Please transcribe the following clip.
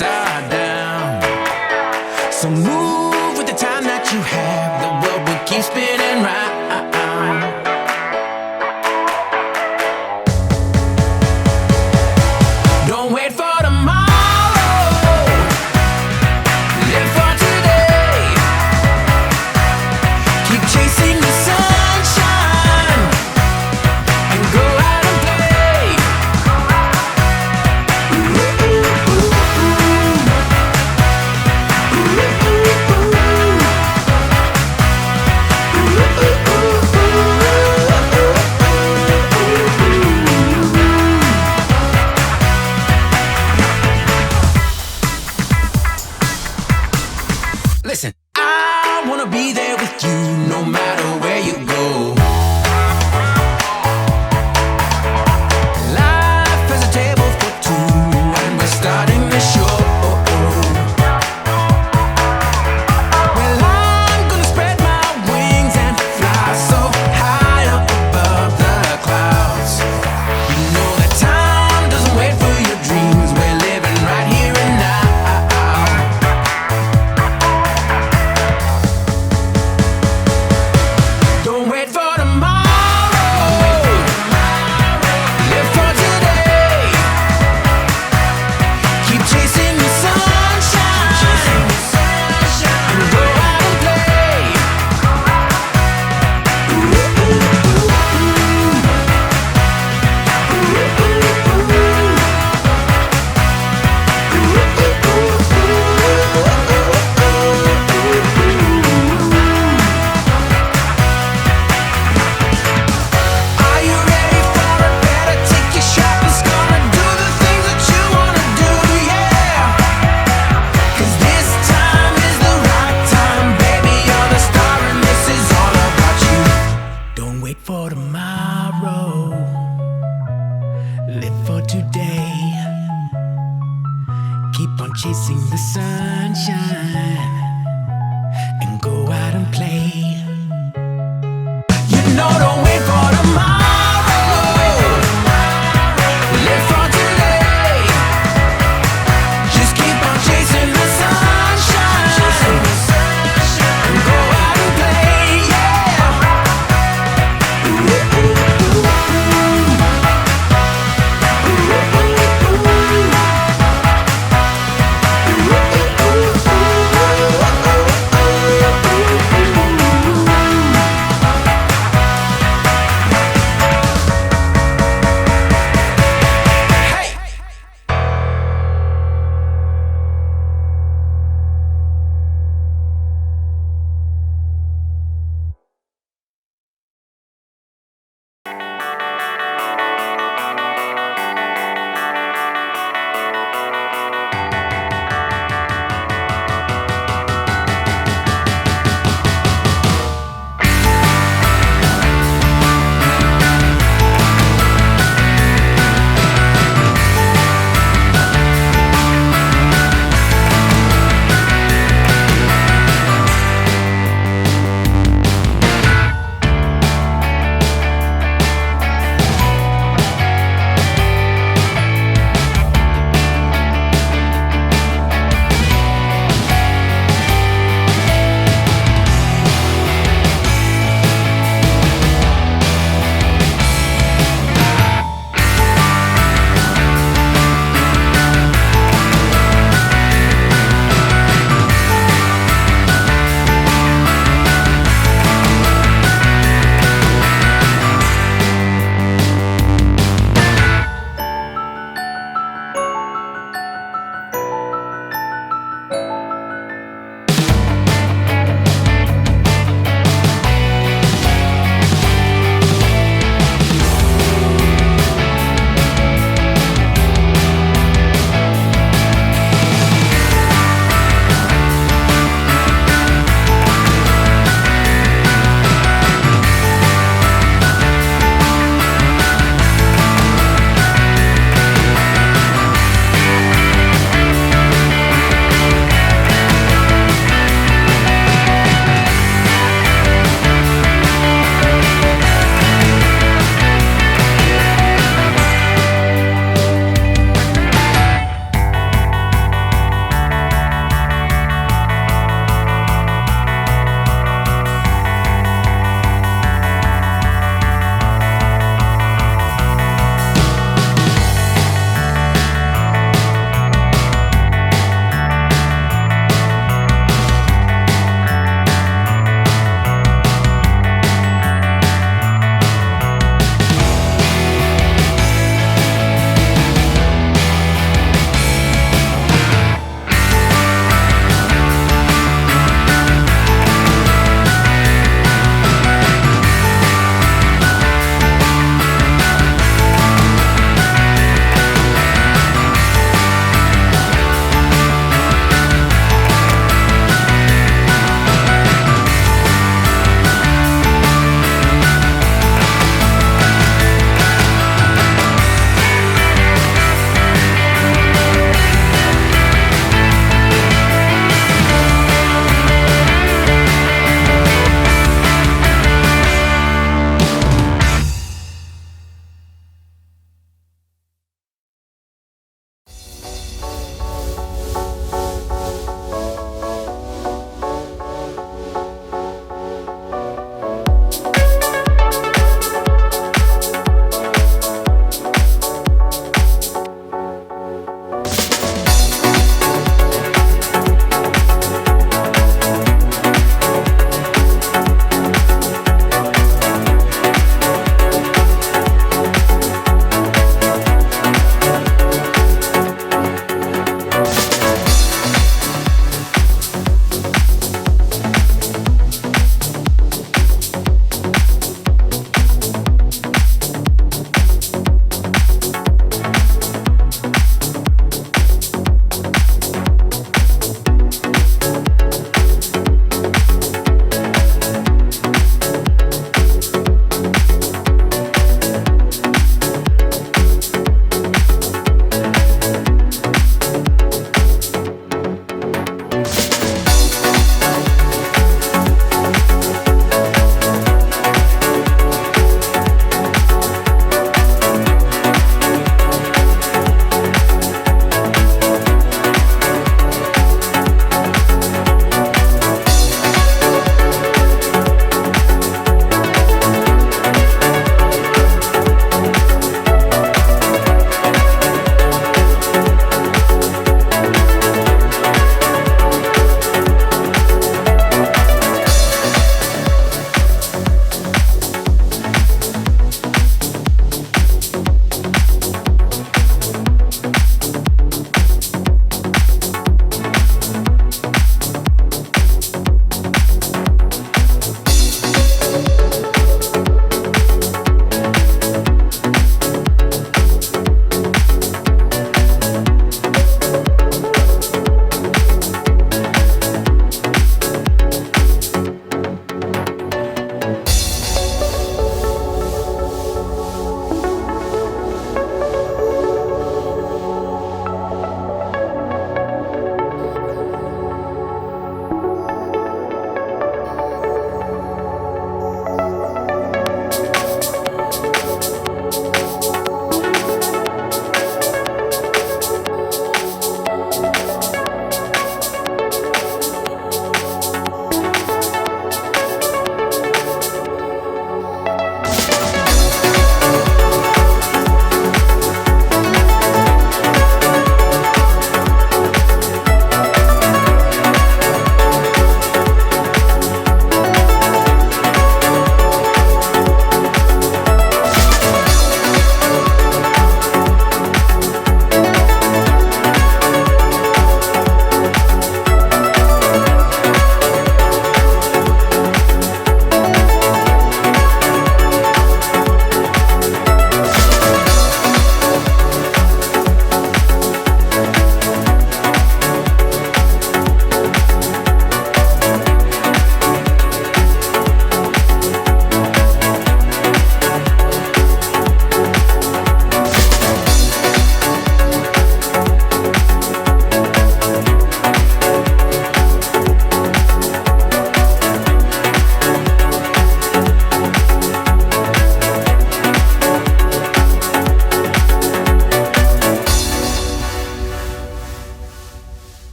upside down. So move with the time that you have. The world will keep spinning round. Don't wait for tomorrow. Live for today. Keep chasing the sunshine and go out and play. Listen, I wanna be there with you no matter where you go. Life is a table for two, and we're starting the show. Well, I'm gonna spread my wings and fly so high up above the clouds. You know that time doesn't wait for your dreams. We're living right here and now. Don't wait for tomorrow. Live for today. Keep chasing the sunshine and go out and play. Are you ready for it? Better take your shot. It's gonna do the things that you wanna do, yeah. 'Cause this time is the right time, baby. You're the star and this is all about you. Don't wait for tomorrow. Live for today. Keep on chasing the sunshine and go out and play.